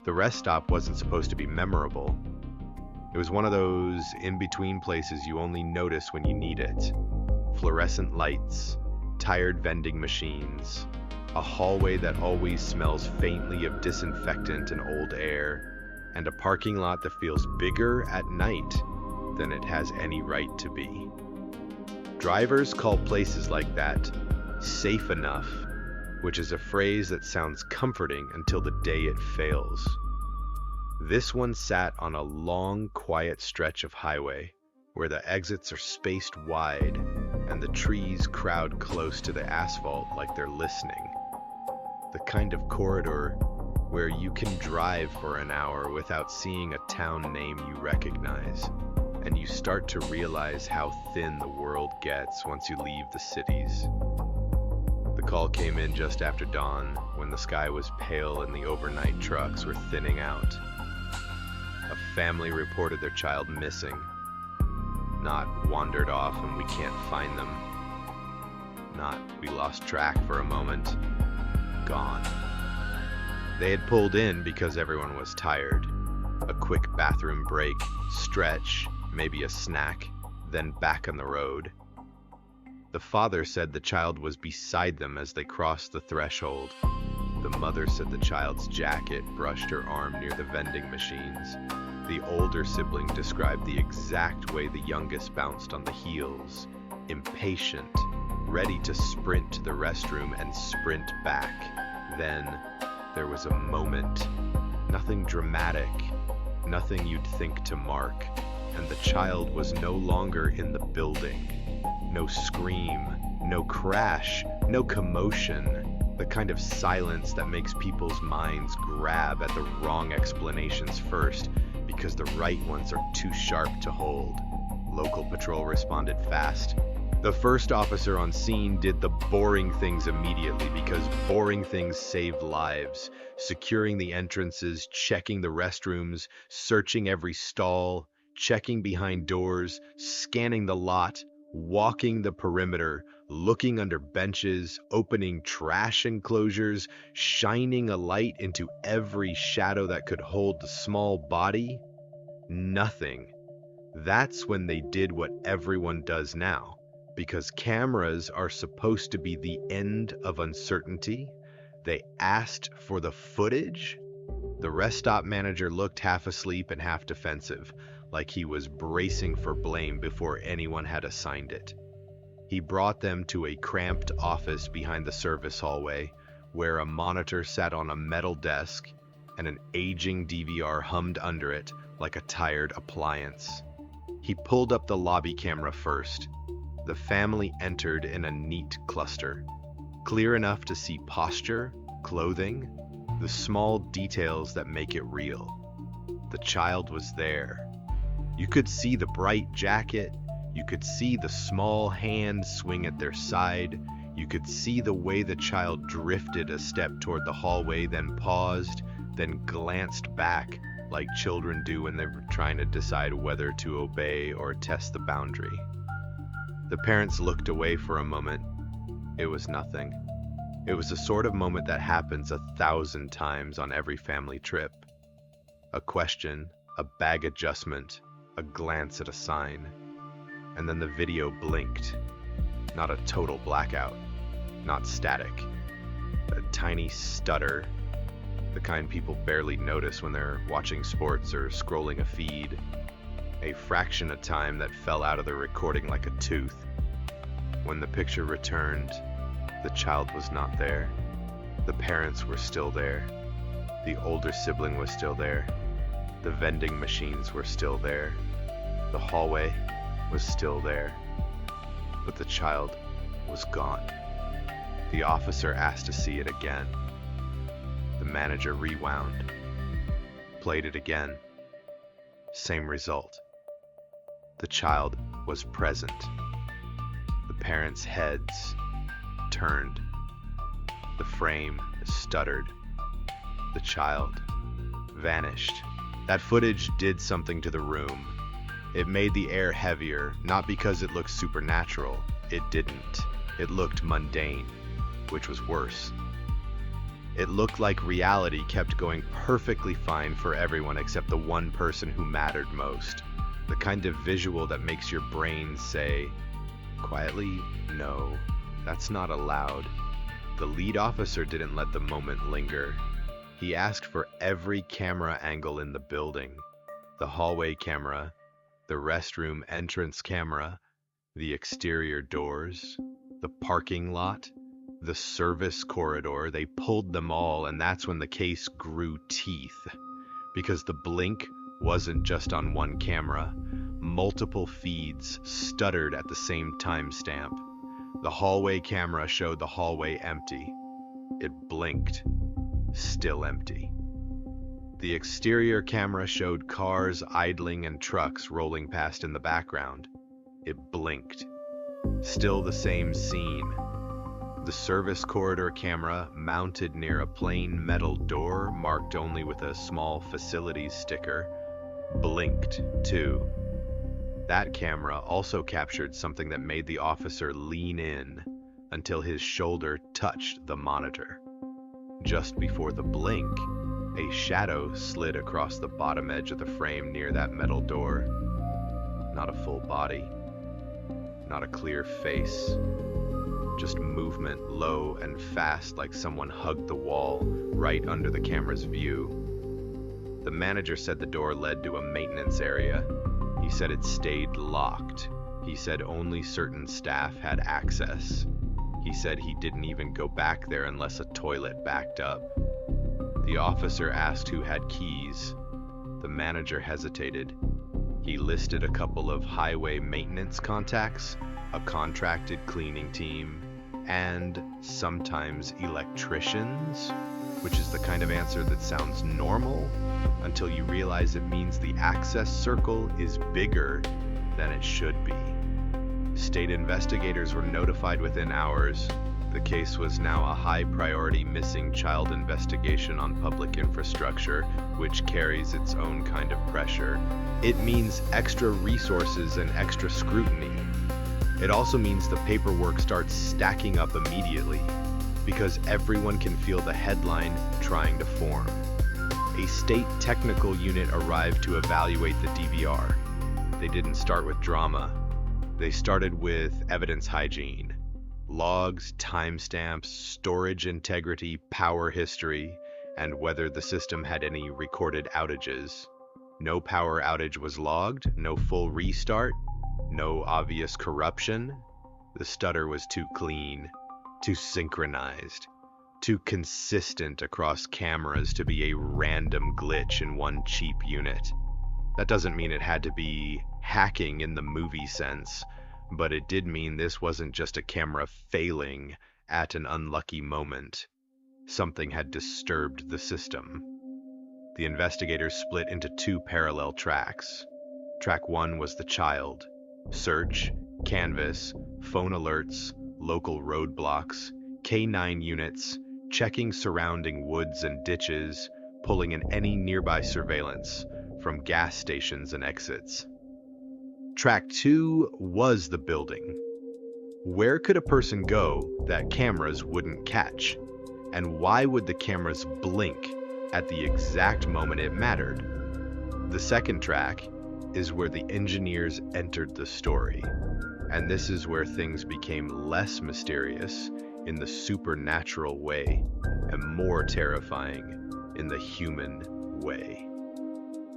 The rest stop wasn't supposed to be memorable. It was one of those in-between places you only notice when you need it. Fluorescent lights, tired vending machines, a hallway that always smells faintly of disinfectant and old air, and a parking lot that feels bigger at night than it has any right to be. Drivers call places like that safe enough, which is a phrase that sounds comforting until the day it fails. This one sat on a long, quiet stretch of highway where the exits are spaced wide and the trees crowd close to the asphalt like they're listening. The kind of corridor where you can drive for an hour without seeing a town name you recognize, and you start to realize how thin the world gets once you leave the cities. The call came in just after dawn, when the sky was pale and the overnight trucks were thinning out. A family reported their child missing. Not wandered off and we can't find them. Not we lost track for a moment. Gone. They had pulled in because everyone was tired. A quick bathroom break, stretch, maybe a snack, then back on the road. The father said the child was beside them as they crossed the threshold. The mother said the child's jacket brushed her arm near the vending machines. The older sibling described the exact way the youngest bounced on the heels, impatient, ready to sprint to the restroom and sprint back. Then there was a moment, nothing dramatic, nothing you'd think to mark, and the child was no longer in the building. No scream, no crash, no commotion, the kind of silence that makes people's minds grab at the wrong explanations first because the right ones are too sharp to hold. Local patrol responded fast. The first officer on scene did the boring things immediately because boring things save lives. Securing the entrances, checking the restrooms, searching every stall, checking behind doors, scanning the lot, walking the perimeter, looking under benches, opening trash enclosures, shining a light into every shadow that could hold the small body. Nothing. That's when they did what everyone does now. Because cameras are supposed to be the end of uncertainty, they asked for the footage. The rest stop manager looked half asleep and half defensive, like he was bracing for blame before anyone had assigned it. He brought them to a cramped office behind the service hallway, where a monitor sat on a metal desk and an aging DVR hummed under it like a tired appliance. He pulled up the lobby camera first. The family entered in a neat cluster, clear enough to see posture, clothing, the small details that make it real. The child was there. You could see the bright jacket, you could see the small hand swing at their side, you could see the way the child drifted a step toward the hallway, then paused, then glanced back like children do when they're trying to decide whether to obey or test the boundary. The parents looked away for a moment. It was nothing. It was the sort of moment that happens 1,000 times on every family trip. A question, a bag adjustment, a glance at a sign. And then the video blinked. Not a total blackout, not static. A tiny stutter, the kind people barely notice when they're watching sports or scrolling a feed. A fraction of time that fell out of the recording like a tooth. When the picture returned, the child was not there. The parents were still there. The older sibling was still there. The vending machines were still there. The hallway was still there. But the child was gone. The officer asked to see it again. The manager rewound, played it again. Same result. The child was present. The parents' heads turned. The frame stuttered. The child vanished. That footage did something to the room. It made the air heavier, not because it looked supernatural. It didn't. It looked mundane, which was worse. It looked like reality kept going perfectly fine for everyone except the one person who mattered most. The kind of visual that makes your brain say, quietly, no, that's not allowed. The lead officer didn't let the moment linger. He asked for every camera angle in the building. The hallway camera, the restroom entrance camera, the exterior doors, the parking lot, the service corridor. They pulled them all, and that's when the case grew teeth. Because the blink wasn't just on one camera. Multiple feeds stuttered at the same timestamp. The hallway camera showed the hallway empty. It blinked. Still empty. The exterior camera showed cars idling and trucks rolling past in the background. It blinked. Still the same scene. The service corridor camera, mounted near a plain metal door marked only with a small facilities sticker, blinked too. That camera also captured something that made the officer lean in until his shoulder touched the monitor. Just before the blink, a shadow slid across the bottom edge of the frame near that metal door. Not a full body, not a clear face, just movement low and fast like someone hugged the wall right under the camera's view. The manager said the door led to a maintenance area. He said it stayed locked. He said only certain staff had access. He said he didn't even go back there unless a toilet backed up. The officer asked who had keys. The manager hesitated. He listed a couple of highway maintenance contacts, a contracted cleaning team, and sometimes electricians, which is the kind of answer that sounds normal until you realize it means the access circle is bigger than it should be. State investigators were notified within hours. The case was now a high-priority missing child investigation on public infrastructure, which carries its own kind of pressure. It means extra resources and extra scrutiny. It also means the paperwork starts stacking up immediately, because everyone can feel the headline trying to form. A state technical unit arrived to evaluate the DVR. They didn't start with drama. They started with evidence hygiene. Logs, timestamps, storage integrity, power history, and whether the system had any recorded outages. No power outage was logged, no full restart, no obvious corruption. The stutter was too clean, too synchronized, too consistent across cameras to be a random glitch in one cheap unit. That doesn't mean it had to be hacking in the movie sense, but it did mean this wasn't just a camera failing at an unlucky moment. Something had disturbed the system. The investigators split into two parallel tracks. Track 1 was the child. Search, canvas, phone alerts, local roadblocks, K9 units, checking surrounding woods and ditches, pulling in any nearby surveillance from gas stations and exits. Track 2 was the building. Where could a person go that cameras wouldn't catch? And why would the cameras blink at the exact moment it mattered? The second track is where the engineers entered the story. And this is where things became less mysterious in the supernatural way and more terrifying in the human way.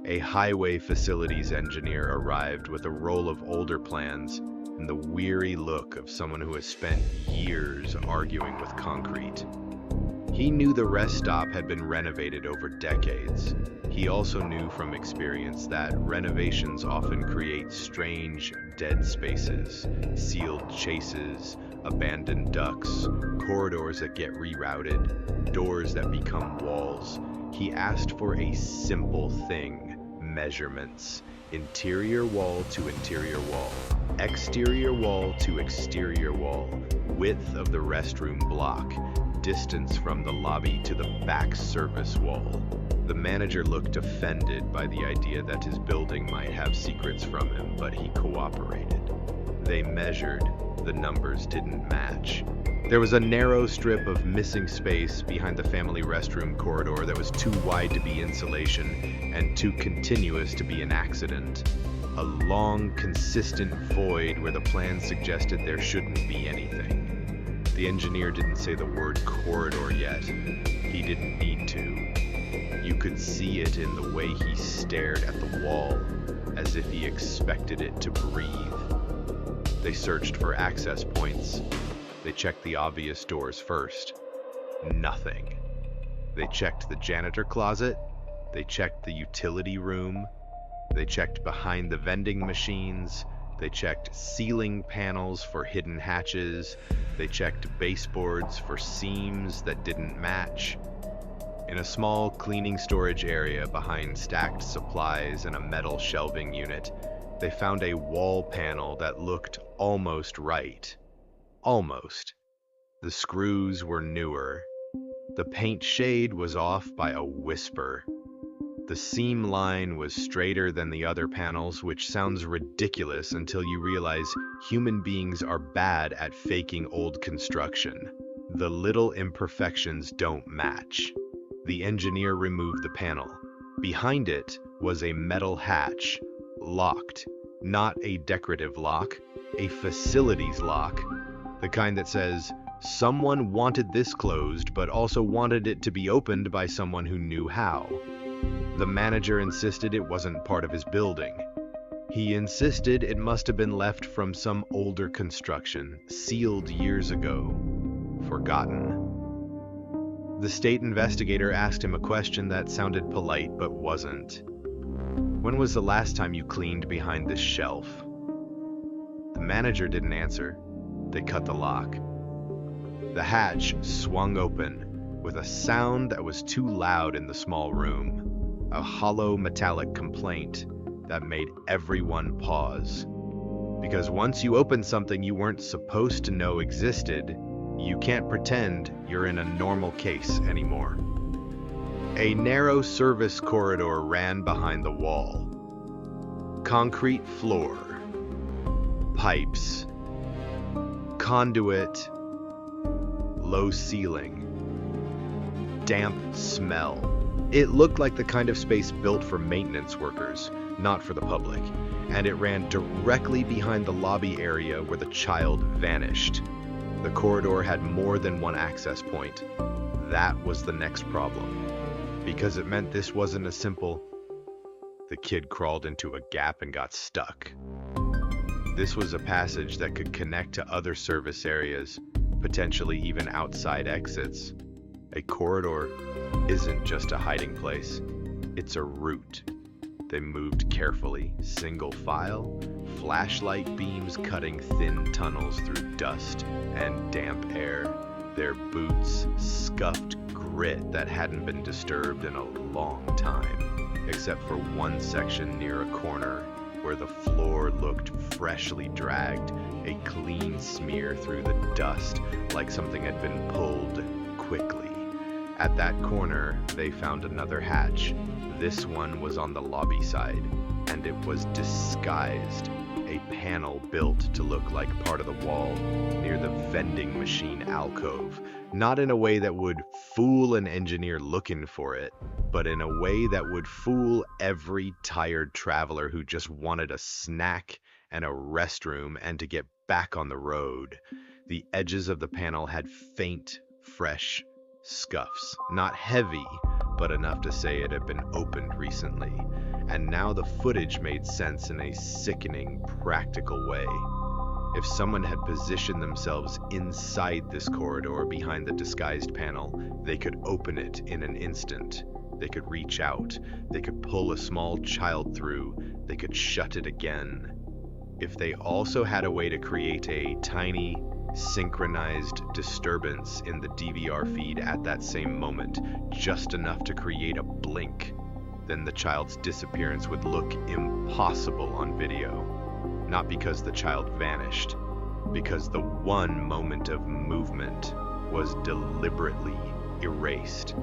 A highway facilities engineer arrived with a roll of older plans and the weary look of someone who has spent years arguing with concrete. He knew the rest stop had been renovated over decades. He also knew from experience that renovations often create strange dead spaces, sealed chases, abandoned ducts, corridors that get rerouted, doors that become walls. He asked for a simple thing: measurements. Interior wall to interior wall, exterior wall to exterior wall, width of the restroom block, distance from the lobby to the back service wall. The manager looked offended by the idea that his building might have secrets from him, but he cooperated. They measured, The numbers didn't match. There was a narrow strip of missing space behind the family restroom corridor that was too wide to be insulation and too continuous to be an accident. A long, consistent void where the plan suggested there shouldn't be anything. The engineer didn't say the word corridor yet. He didn't need to. You could see it in the way he stared at the wall, as if he expected it to breathe. They searched for access points. They checked the obvious doors first. Nothing. They checked the janitor closet. They checked the utility room. They checked behind the vending machines. They checked ceiling panels for hidden hatches. They checked baseboards for seams that didn't match. In a small cleaning storage area behind stacked supplies and a metal shelving unit, they found a wall panel that looked almost right. Almost. The screws were newer. The paint shade was off by a whisper. The seam line was straighter than the other panels, which sounds ridiculous until you realize human beings are bad at faking old construction. The little imperfections don't match. The engineer removed the panel. Behind it was a metal hatch, locked. Not a decorative lock, a facilities lock. The kind that says, someone wanted this closed, but also wanted it to be opened by someone who knew how. The manager insisted it wasn't part of his building. He insisted it must have been left from some older construction, sealed years ago, forgotten. The state investigator asked him a question that sounded polite but wasn't. When was the last time you cleaned behind this shelf? The manager didn't answer. They cut the lock. The hatch swung open with a sound that was too loud in the small room, a hollow metallic complaint that made everyone pause. Because once you open something you weren't supposed to know existed, you can't pretend you're in a normal case anymore. A narrow service corridor ran behind the wall. Concrete floor, pipes, conduit, low ceiling, damp smell. It looked like the kind of space built for maintenance workers, not for the public, and it ran directly behind the lobby area where the child vanished. The corridor had more than one access point. That was the next problem, because it meant this wasn't a simple, the kid crawled into a gap and got stuck. This was a passage that could connect to other service areas, potentially even outside exits. A corridor isn't just a hiding place, it's a route. They moved carefully, single file, flashlight beams cutting thin tunnels through dust and damp air, their boots scuffed grit that hadn't been disturbed in a long time, except for one section near a corner where the floor looked freshly dragged, a clean smear through the dust like something had been pulled quickly. At that corner, they found another hatch. This one was on the lobby side, and it was disguised, a panel built to look like part of the wall near the vending machine alcove, not in a way that would fool an engineer looking for it, but in a way that would fool every tired traveler who just wanted a snack and a restroom and to get back on the road. The edges of the panel had faint, fresh scuffs, not heavy, but enough to say it had been opened recently. And now the footage made sense in a sickening, practical way. If someone had positioned themselves inside this corridor behind the disguised panel, they could open it in an instant. They could reach out. They could pull a small child through. They could shut it again. If they also had a way to create a tiny, synchronized disturbance in the DVR feed at that same moment, just enough to create a blink, then the child's disappearance would look impossible on video. Not because the child vanished, because the one moment of movement was deliberately erased.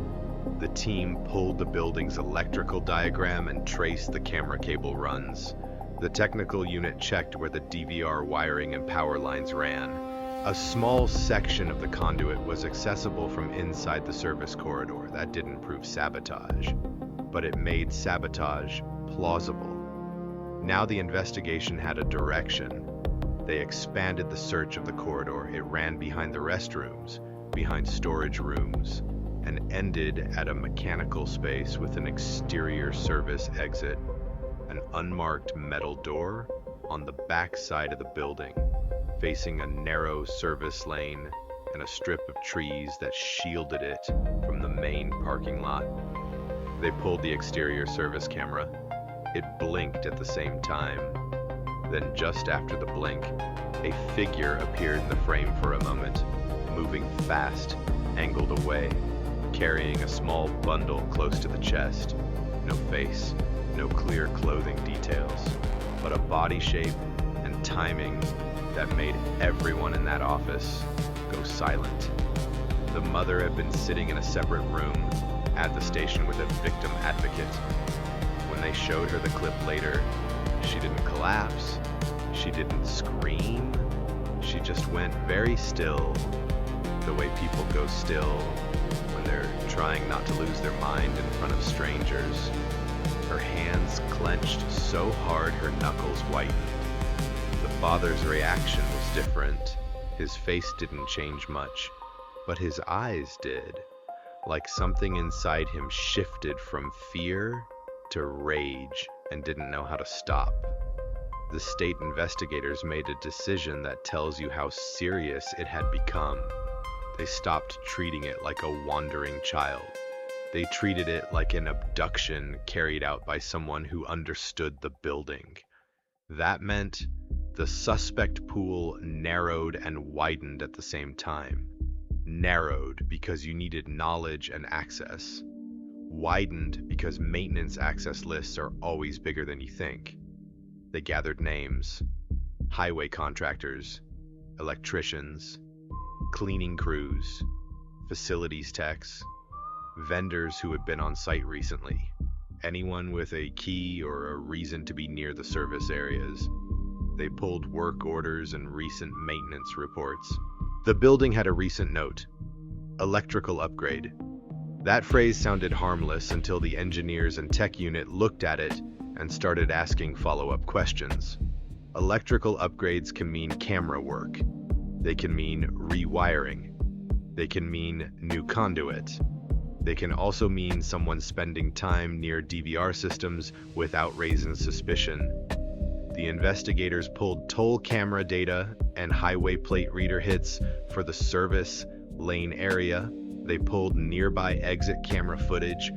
The team pulled the building's electrical diagram and traced the camera cable runs. The technical unit checked where the DVR wiring and power lines ran. A small section of the conduit was accessible from inside the service corridor. That didn't prove sabotage, but it made sabotage plausible. Now the investigation had a direction. They expanded the search of the corridor. It ran behind the restrooms, behind storage rooms, and ended at a mechanical space with an exterior service exit, an unmarked metal door on the back side of the building, facing a narrow service lane and a strip of trees that shielded it from the main parking lot. They pulled the exterior service camera. It blinked at the same time. Then just after the blink, a figure appeared in the frame for a moment, moving fast, angled away, carrying a small bundle close to the chest. No face, no clear clothing details, but a body shape and timing that made everyone in that office go silent. The mother had been sitting in a separate room at the station with a victim advocate. When they showed her the clip later, she didn't collapse, she didn't scream, she just went very still, the way people go still when they're trying not to lose their mind in front of strangers. Her hands clenched so hard her knuckles whitened. The father's reaction was different. His face didn't change much, but his eyes did, like something inside him shifted from fear to rage and didn't know how to stop. The state investigators made a decision that tells you how serious it had become. They stopped treating it like a wandering child. They treated it like an abduction carried out by someone who understood the building. That meant the suspect pool narrowed and widened at the same time. Narrowed because you needed knowledge and access. Widened because maintenance access lists are always bigger than you think. They gathered names: highway contractors, electricians, cleaning crews, facilities techs, vendors who had been on site recently, anyone with a key or a reason to be near the service areas. They pulled work orders and recent maintenance reports. The building had a recent note: electrical upgrade. That phrase sounded harmless until the engineers and tech unit looked at it and started asking follow-up questions. Electrical upgrades can mean camera work. They can mean rewiring. They can mean new conduit. They can also mean someone spending time near DVR systems without raising suspicion. The investigators pulled toll camera data and highway plate reader hits for the service lane area. They pulled nearby exit camera footage.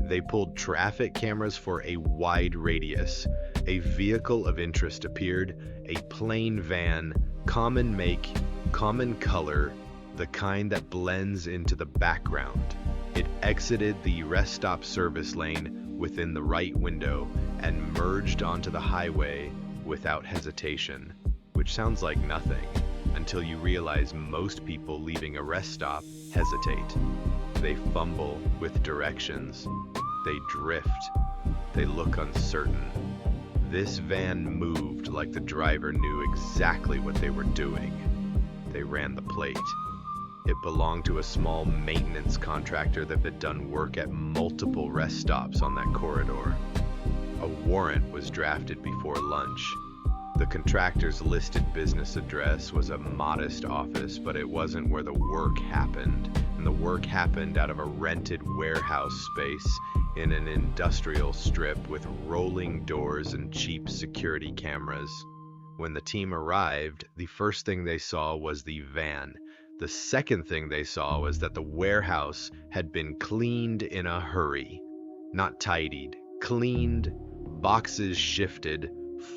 They pulled traffic cameras for a wide radius. A vehicle of interest appeared, a plain van, common make, common color, the kind that blends into the background. It exited the rest stop service lane within the right window and merged onto the highway without hesitation, which sounds like nothing until you realize most people leaving a rest stop hesitate. They fumble with directions. They drift. They look uncertain. This van moved like the driver knew exactly what they were doing. They ran the plate. It belonged to a small maintenance contractor that had done work at multiple rest stops on that corridor. A warrant was drafted before lunch. The contractor's listed business address was a modest office, but it wasn't where the work happened. And the work happened out of a rented warehouse space in an industrial strip with rolling doors and cheap security cameras. When the team arrived, the first thing they saw was the van. The second thing they saw was that the warehouse had been cleaned in a hurry. Not tidied, cleaned, boxes shifted,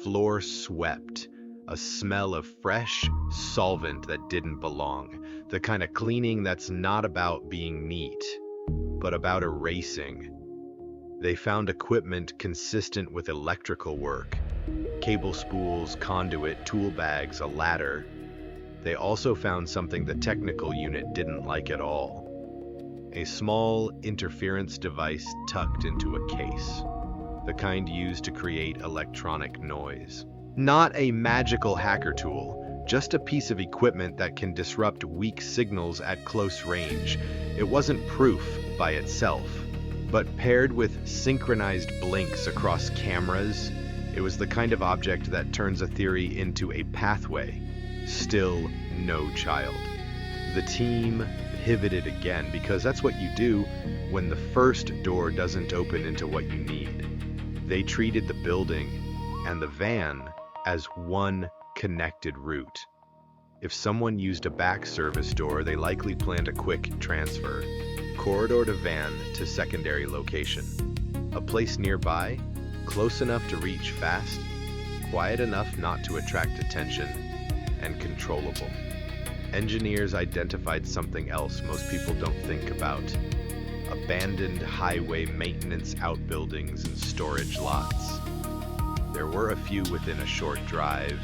floor swept, a smell of fresh solvent that didn't belong. The kind of cleaning that's not about being neat, but about erasing. They found equipment consistent with electrical work: cable spools, conduit, tool bags, a ladder. They also found something the technical unit didn't like at all: a small interference device tucked into a case. the kind used to create electronic noise. Not a magical hacker tool, just a piece of equipment that can disrupt weak signals at close range. It wasn't proof by itself, but paired with synchronized blinks across cameras, it was the kind of object that turns a theory into a pathway. Still no child. The team pivoted again, because that's what you do when the first door doesn't open into what you need. They treated the building and the van as one connected route. If someone used a back service door, they likely planned a quick transfer. Corridor to van to secondary location. A place nearby, close enough to reach fast, quiet enough not to attract attention, and controllable. Engineers identified something else most people don't think about. Abandoned highway maintenance outbuildings and storage lots. There were a few within a short drive,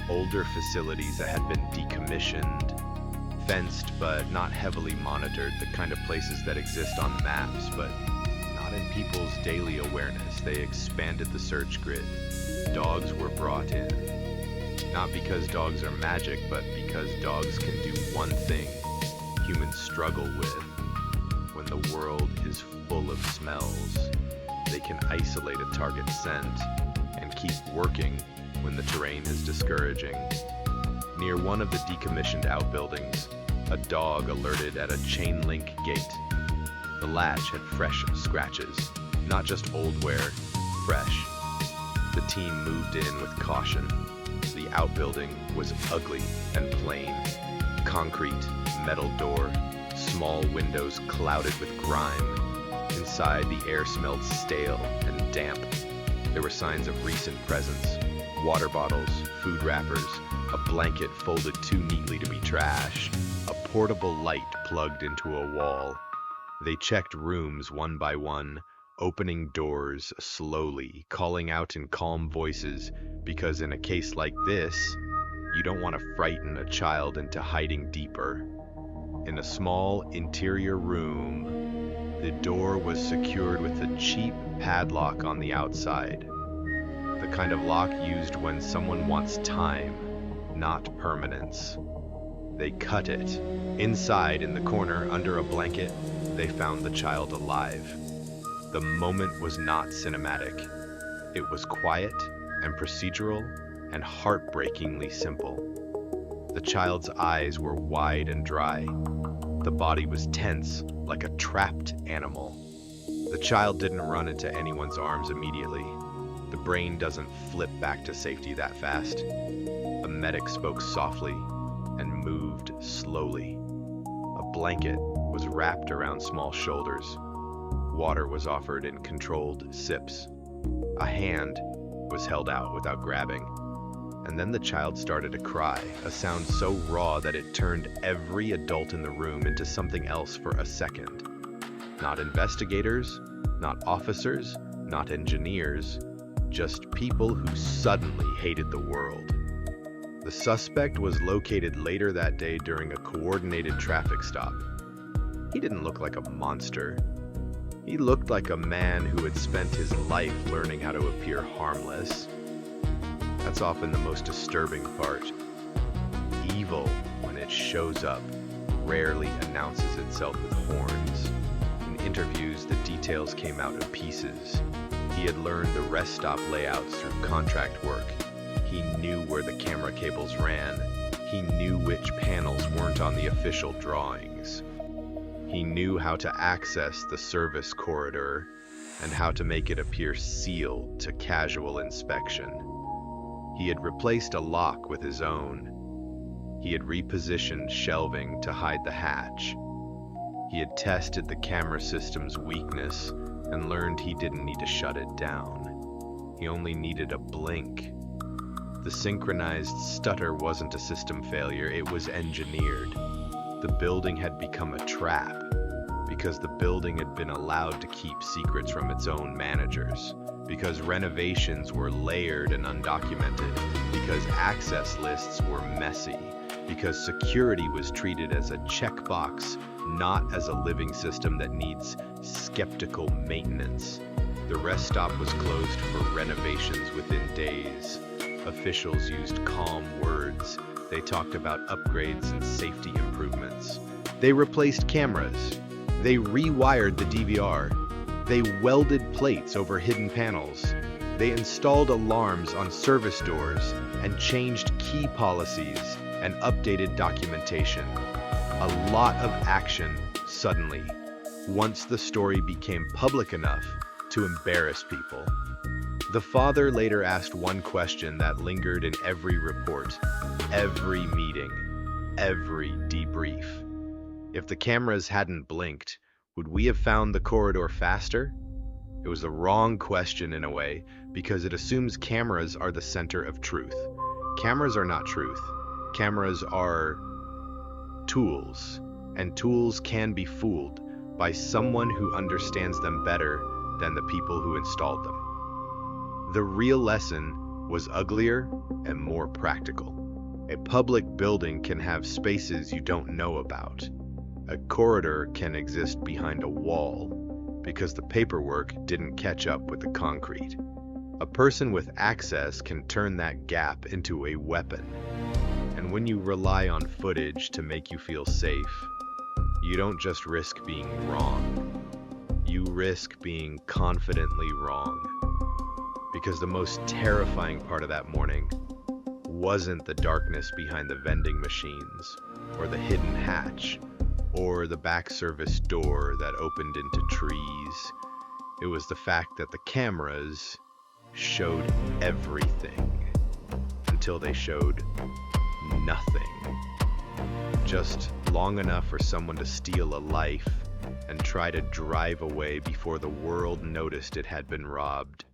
older facilities that had been decommissioned, fenced but not heavily monitored, the kind of places that exist on maps, but not in people's daily awareness. They expanded the search grid. Dogs were brought in. Not because dogs are magic, but because dogs can do one thing humans struggle with. When the world is full of smells, they can isolate a target scent and keep working when the terrain is discouraging. Near one of the decommissioned outbuildings, a dog alerted at a chain link gate. The latch had fresh scratches, not just old wear, fresh. The team moved in with caution. The outbuilding was ugly and plain. Concrete, metal door, small windows clouded with grime. Inside, the air smelled stale and damp. There were signs of recent presence. Water bottles, food wrappers, a blanket folded too neatly to be trash, a portable light plugged into a wall. They checked rooms one by one, opening doors slowly, calling out in calm voices, because in a case like this, you don't want to frighten a child into hiding deeper. In a small interior room, the door was secured with a cheap padlock on the outside. The kind of lock used when someone wants time, not permanence. They cut it. Inside, in the corner, under a blanket, they found the child alive. The moment was not cinematic. It was quiet and procedural and heartbreakingly simple. The child's eyes were wide and dry. The body was tense, like a trapped animal. The child didn't run into anyone's arms immediately. The brain doesn't flip back to safety that fast. A medic spoke softly and moved slowly. A blanket was wrapped around small shoulders. Water was offered in controlled sips. A hand was held out without grabbing. And then the child started to cry, a sound so raw that it turned every adult in the room into something else for a second. Not investigators, not officers, not engineers, just people who suddenly hated the world. The suspect was located later that day during a coordinated traffic stop. He didn't look like a monster. He looked like a man who had spent his life learning how to appear harmless. That's often the most disturbing part. Evil, when it shows up, rarely announces itself with horns. In interviews, the details came out in pieces. He had learned the rest stop layouts through contract work. He knew where the camera cables ran. He knew which panels weren't on the official drawings. He knew how to access the service corridor and how to make it appear sealed to casual inspection. He had replaced a lock with his own. He had repositioned shelving to hide the hatch. He had tested the camera system's weakness and learned he didn't need to shut it down. He only needed a blink. The synchronized stutter wasn't a system failure, it was engineered. The building had become a trap because the building had been allowed to keep secrets from its own managers, because renovations were layered and undocumented, because access lists were messy, because security was treated as a checkbox, not as a living system that needs skeptical maintenance. The rest stop was closed for renovations within days. Officials used calm words. They talked about upgrades and safety improvements. They replaced cameras. They rewired the DVR. They welded plates over hidden panels. They installed alarms on service doors and changed key policies and updated documentation. A lot of action suddenly, once the story became public enough to embarrass people. The father later asked one question that lingered in every report, every meeting, every debrief. If the cameras hadn't blinked, would we have found the corridor faster? It was the wrong question in a way, because it assumes cameras are the center of truth. Cameras are not truth. Cameras are tools, and tools can be fooled by someone who understands them better than the people who installed them. The real lesson was uglier and more practical. A public building can have spaces you don't know about. A corridor can exist behind a wall because the paperwork didn't catch up with the concrete. A person with access can turn that gap into a weapon. And when you rely on footage to make you feel safe, you don't just risk being wrong. You risk being confidently wrong. Because the most terrifying part of that morning wasn't the darkness behind the vending machines, or the hidden hatch, or the back service door that opened into trees. It was the fact that the cameras showed everything until they showed nothing. Just long enough for someone to steal a life and try to drive away before the world noticed it had been robbed.